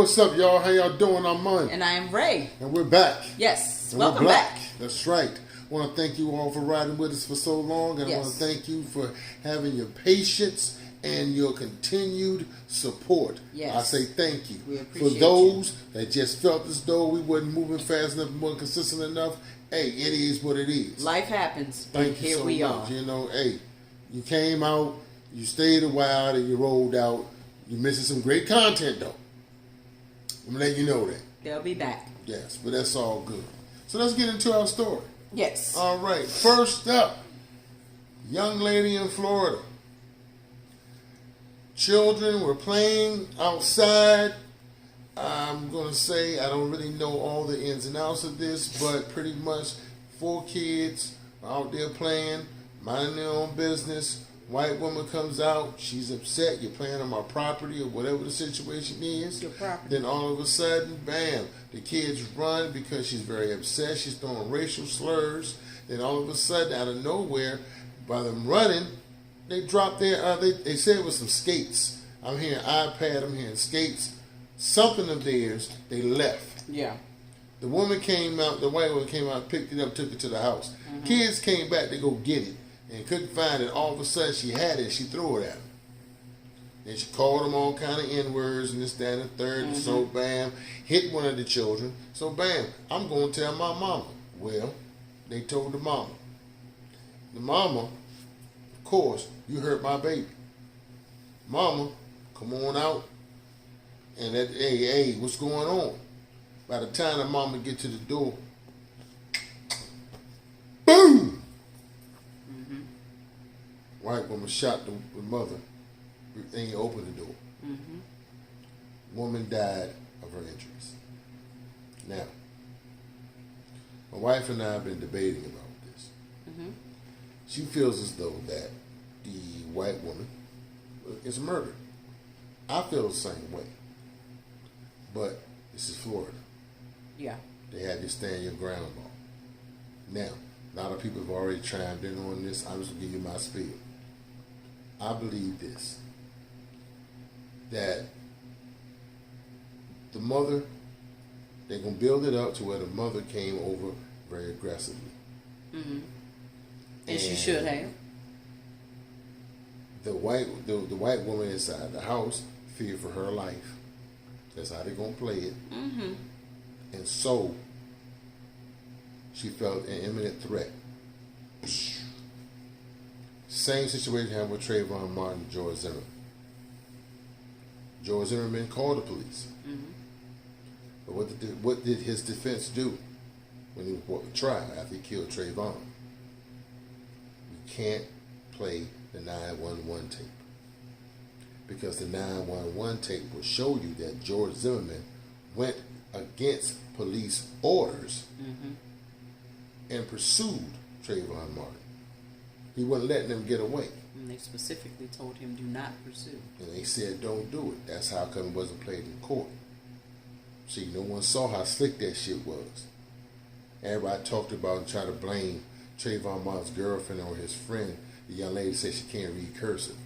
what's up, y'all? How y'all doing? I'm Mun. And I am Ray. And we're back. Yes, and welcome we're black. back. That's right. I want to thank you all for riding with us for so long. And I want to thank you for having your patience and your continued support. Yes. I say thank you. We appreciate for those that just felt as though we wasn't moving fast enough, more consistent enough, hey, it is what it is. Life happens. Thank you here so we much. are. You know, hey, you came out, you stayed a while, and you rolled out. You're missing some great content, though. I'm going to let you know that. They'll be back. Yes, but that's all good. So let's get into our story. Yes. All right. First up, young lady in Florida. Children were playing outside. I'm going to say I don't really know all the ins and outs of this, but pretty much 4 kids out there playing, minding their own business. White woman comes out. She's upset. You're playing on my property or whatever the situation is. Your property. Then all of a sudden, bam, the kids run because she's very upset. She's throwing racial slurs. Then all of a sudden, out of nowhere, by them running, they dropped their, they said it was some skates. I'm hearing iPad, I'm hearing skates. Something of theirs, they left. Yeah. The woman came out, the white woman came out, picked it up, took it to the house. Mm-hmm. Kids came back to go get it and couldn't find it. All of a sudden, she had it, she threw it at them. Then she called them all kind of N-words and this, that, and the third. Mm-hmm. So, bam, hit one of the children. So, bam, I'm going to tell my mama. Well, they told the mama. The mama, of course, you hurt my baby. Mama, come on out. And that, hey, what's going on? By the time the mama get to the door, boom! Mm-hmm. White woman shot the mother. Ain't opened the door. Mm-hmm. Woman died of her injuries. Now, my wife and I have been debating about this. Mm-hmm. She feels as though that the white woman is murdered. I feel the same way. But this is Florida. Yeah. They had this stand your ground law. Now, a lot of people have already chimed in on this. I'm just going to give you my spiel. I believe this. That the mother, they're going to build it up to where the mother came over very aggressively. Mm-hmm. And she should have. The white woman inside the house feared for her life. That's how they're going to play it. Mm-hmm. And so, she felt an imminent threat. Same situation happened with Trayvon Martin and George Zimmerman. George Zimmerman called the police. Mm-hmm. But what did his defense do when he was brought to trial after he killed Trayvon? You can't play the 911 tape. Because the 911 tape will show you that George Zimmerman went against police orders and pursued Trayvon Martin. He wasn't letting them get away. And they specifically told him, do not pursue. And they said, don't do it. That's how come it wasn't played in court. See, no one saw how slick that shit was. Everybody talked about and tried to blame Trayvon Martin's girlfriend or his friend. The young lady said she can't read cursive.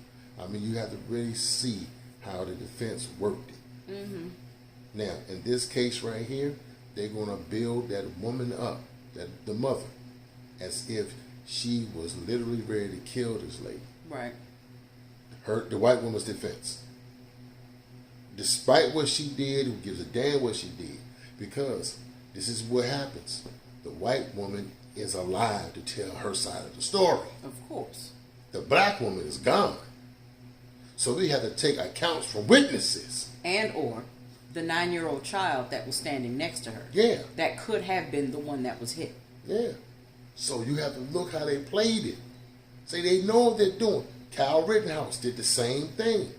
I mean, you have to really see how the defense worked it. Mm-hmm. Now, in this case right here, they're going to build that woman up, the mother, as if she was literally ready to kill this lady. Right. The white woman's defense. Despite what she did, who gives a damn what she did, because this is what happens. The white woman is alive to tell her side of the story. Of course. The black woman is gone. So we have to take accounts from witnesses. And or the 9-year-old child that was standing next to her. Yeah. That could have been the one that was hit. Yeah. So you have to look how they played it. See, they know what they're doing. Kyle Rittenhouse did the same thing.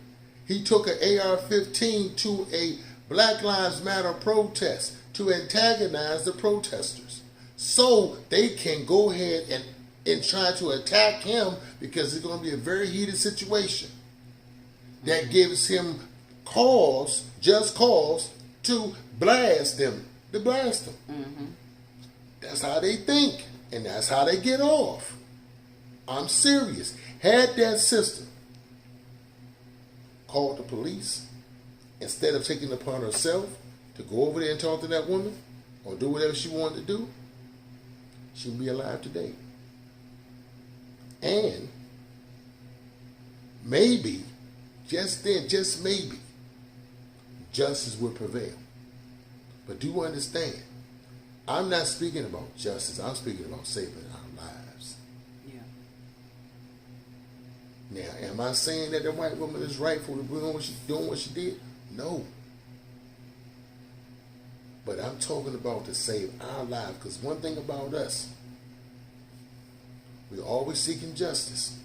He took an AR-15 to a Black Lives Matter protest to antagonize the protesters. So they can go ahead and try to attack him because it's going to be a very heated situation. That gives him just cause to blast them. Mm-hmm. That's how they think. And that's how they get off. I'm serious. Had that sister called the police instead of taking it upon herself to go over there and talk to that woman or do whatever she wanted to do, she would be alive today. And maybe, just then, just maybe, justice would prevail. But do understand, I'm not speaking about justice. I'm speaking about saving our lives. Yeah. Now, am I saying that the white woman is right for doing what she did? No. But I'm talking about to save our lives. Because one thing about us, we're always seeking justice.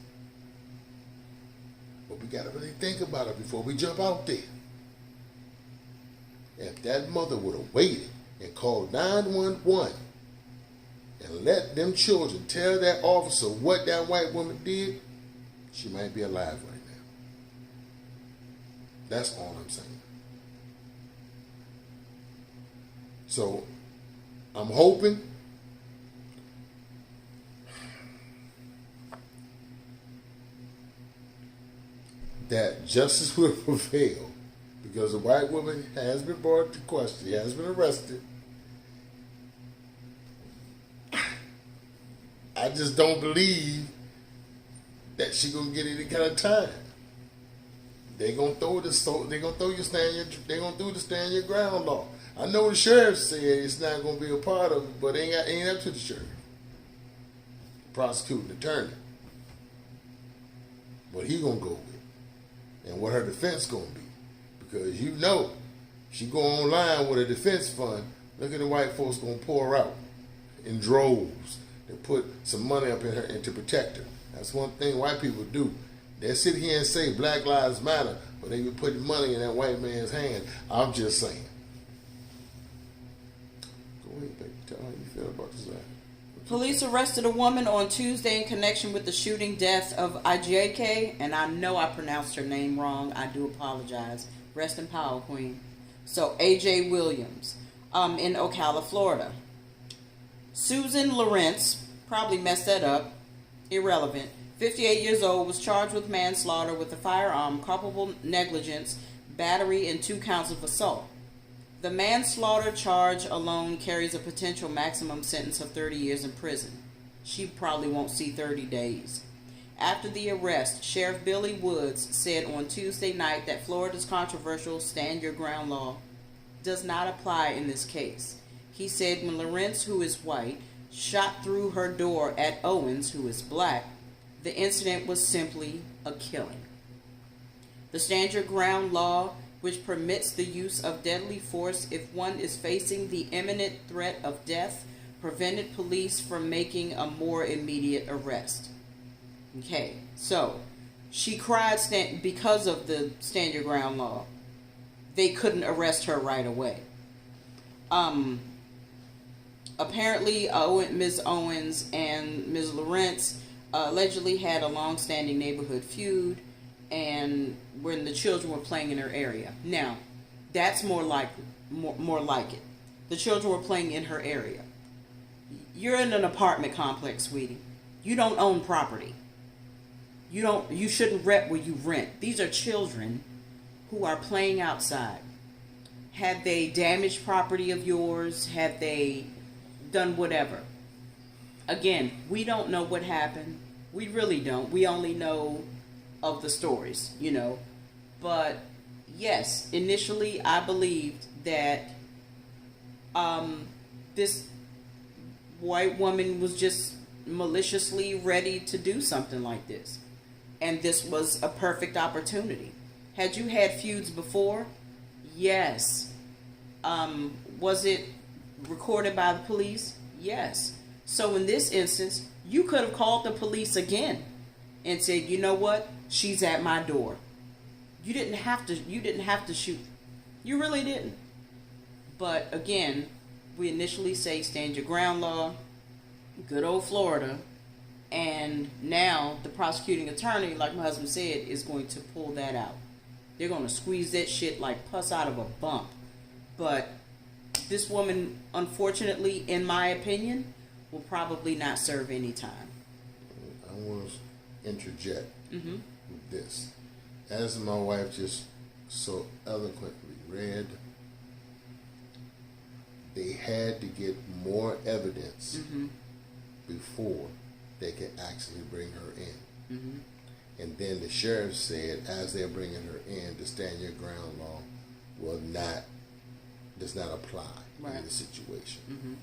But we got to really think about it before we jump out there. If that mother would have waited and called 911 and let them children tell that officer what that white woman did, she might be alive right now. That's all I'm saying. So, I'm hoping that justice will prevail, because the white woman has been brought to question, she has been arrested. I just don't believe that she gonna get any kind of time. They gonna throw the stand your ground law. I know the sheriff said it's not gonna be a part of it, but ain't up to the sheriff, prosecuting attorney. What he gonna go with, and what her defense gonna be, because you know, she go online with a defense fund. Look at the white folks gonna pour her out in droves to put some money up in her and to protect her. That's one thing white people do. They sit here and say Black Lives Matter, but they be putting money in that white man's hand. I'm just saying. Go ahead, baby. Tell her how you feel about this. Police arrested a woman on Tuesday in connection with the shooting death of AJ, and I know I pronounced her name wrong. I do apologize. Rest in power, Queen. So AJ Williams, in Ocala, Florida. Susan Lawrence, probably messed that up. Irrelevant. 58 years old, was charged with manslaughter with a firearm, culpable negligence, battery, and 2 counts of assault. The manslaughter charge alone carries a potential maximum sentence of 30 years in prison. She probably won't see 30 days. After the arrest, Sheriff Billy Woods said on Tuesday night that Florida's controversial Stand Your Ground law does not apply in this case. He said when Lawrence, who is white, shot through her door at Owens, who is black, the incident was simply a killing. The Stand Your Ground law, which permits the use of deadly force if one is facing the imminent threat of death, prevented police from making a more immediate arrest. Okay, so she cried because of the Stand Your Ground law. They couldn't arrest her right away. Apparently, Ms. Owens and Ms. Lawrence allegedly had a long-standing neighborhood feud, and when the children were playing in her area. Now, that's more like it. The children were playing in her area. You're in an apartment complex, sweetie. You don't own property. You shouldn't rent where you rent. These are children who are playing outside. Had they damaged property of yours? Had they done whatever? Again, we don't know what happened. We really don't. We only know of the stories, But yes, initially I believed that this white woman was just maliciously ready to do something like this. And this was a perfect opportunity. Had you had feuds before? Yes. Was it recorded by the police? Yes. So in this instance, you could have called the police again and said, you know what? She's at my door. You didn't have to shoot. You really didn't. But again, we initially say Stand Your Ground law, good old Florida, and now the prosecuting attorney, like my husband said, is going to pull that out. They're going to squeeze that shit like pus out of a bump. But this woman, unfortunately, in my opinion, will probably not serve any time. I want to interject with this. As my wife just so eloquently read, they had to get more evidence before they could actually bring her in. And then the sheriff said, as they're bringing her in, the stand your ground law does not apply in the situation.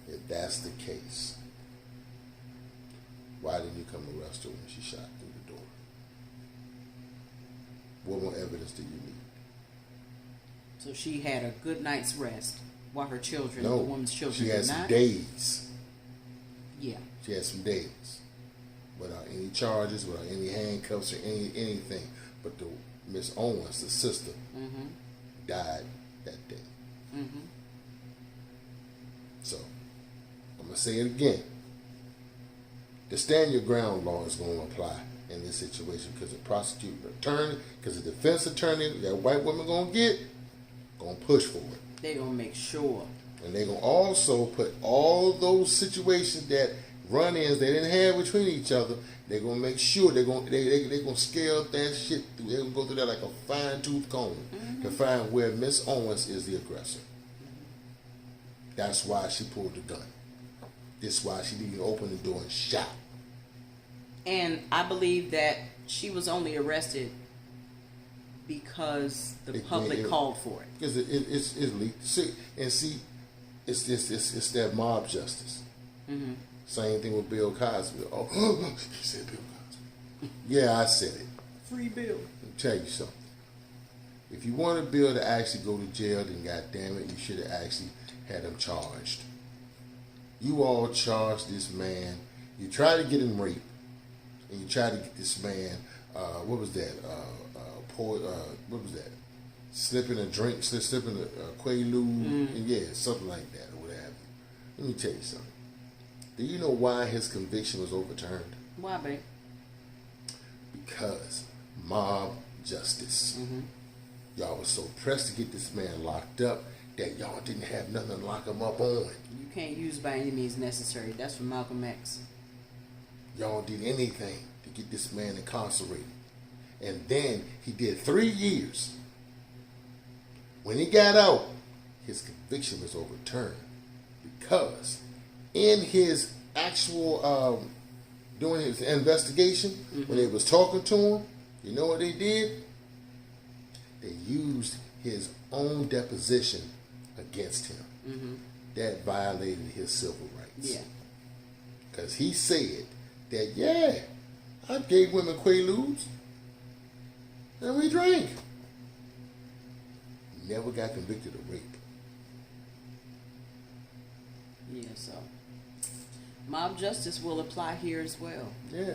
If that's the case, why didn't you come arrest her when she shot through the door? What more evidence do you need? So she had a good night's rest while her children, the No, woman's children, she had did some not? days. Yeah. She had some days without any charges, without any handcuffs or anything. But the Miss Owens, the sister, died that day. So I'm gonna say it again. The stand your ground law is going to apply in this situation because the prosecuting attorney, because the defense attorney, that white woman going to push for it. They're going to make sure. And they're going to also put all those situations that run-ins they didn't have between each other, they're going to make sure they're going to scale that shit through. They're going to go through that like a fine-tooth comb to find where Miss Owens is the aggressor. That's why she pulled the gun. That's why she didn't open the door and shot. And I believe that she was only arrested because the public called for it. Because it's leaked. See, it's that mob justice. Same thing with Bill Cosby. Oh, he said Bill Cosby. Yeah, I said it. Free Bill. Let me tell you something. If you wanted Bill to actually go to jail, then goddamn it, you should have actually had him charged. You all charged this man. You tried to get him raped, and you tried to get this man. What was that? What was that? Slipping a drink, slipping a Quaalude, and yeah, something like that, or what have you. Let me tell you something. Do you know why his conviction was overturned? Why, babe? Because mob justice. Y'all was so pressed to get this man locked up that y'all didn't have nothing to lock him up on. You can't use by any means necessary. That's from Malcolm X. Y'all did anything to get this man incarcerated. And then he did 3 years. When he got out, his conviction was overturned because in his actual doing his investigation, when they was talking to him, you know what they did? They used his own deposition against him. That violated his civil rights. Yeah. Because he said that, yeah, I gave women Quaaludes and we drank. Never got convicted of rape. Yeah, so mob justice will apply here as well. Yeah.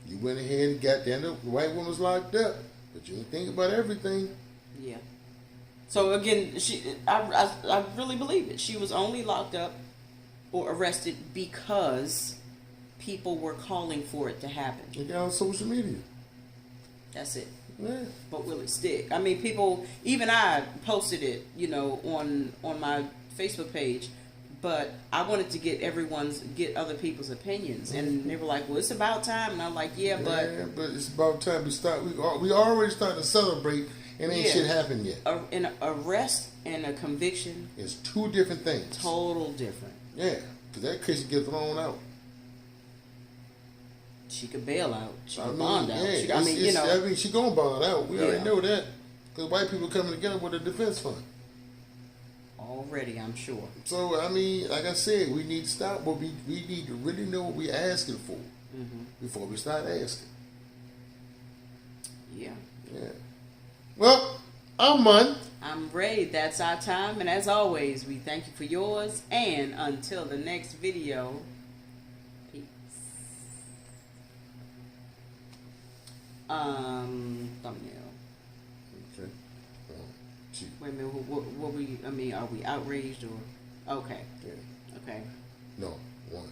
You went ahead and got the white woman was locked up, but you didn't think about everything. Yeah. So again, I really believe it. She was only locked up or arrested because people were calling for it to happen. It got on social media. That's it. Yeah. But will it stick? I mean, people, even I posted it, on my Facebook page, but I wanted to get other people's opinions, and they were like, "Well, it's about time," and I'm like, "Yeah, but it's about time we start. We already started to celebrate, and ain't shit happened yet. An arrest and a conviction It's two different things. total different. Yeah, because that case can get thrown out. She could bail out. She I could mean, bond out. yeah, she gonna bond out. We already Yeah. know that because white people coming together with a defense fund. Already, I'm sure. So I mean, like I said, we need to stop. But we need to really know what we're asking for before we start asking. Yeah. Yeah. Well, I'm Mun. I'm Ray. That's our time, and as always, we thank you for yours. And until the next video, peace. Thumbnail. Okay. 1, 2. Wait a minute. What are we outraged or? Okay. Yeah. Okay. No. 1.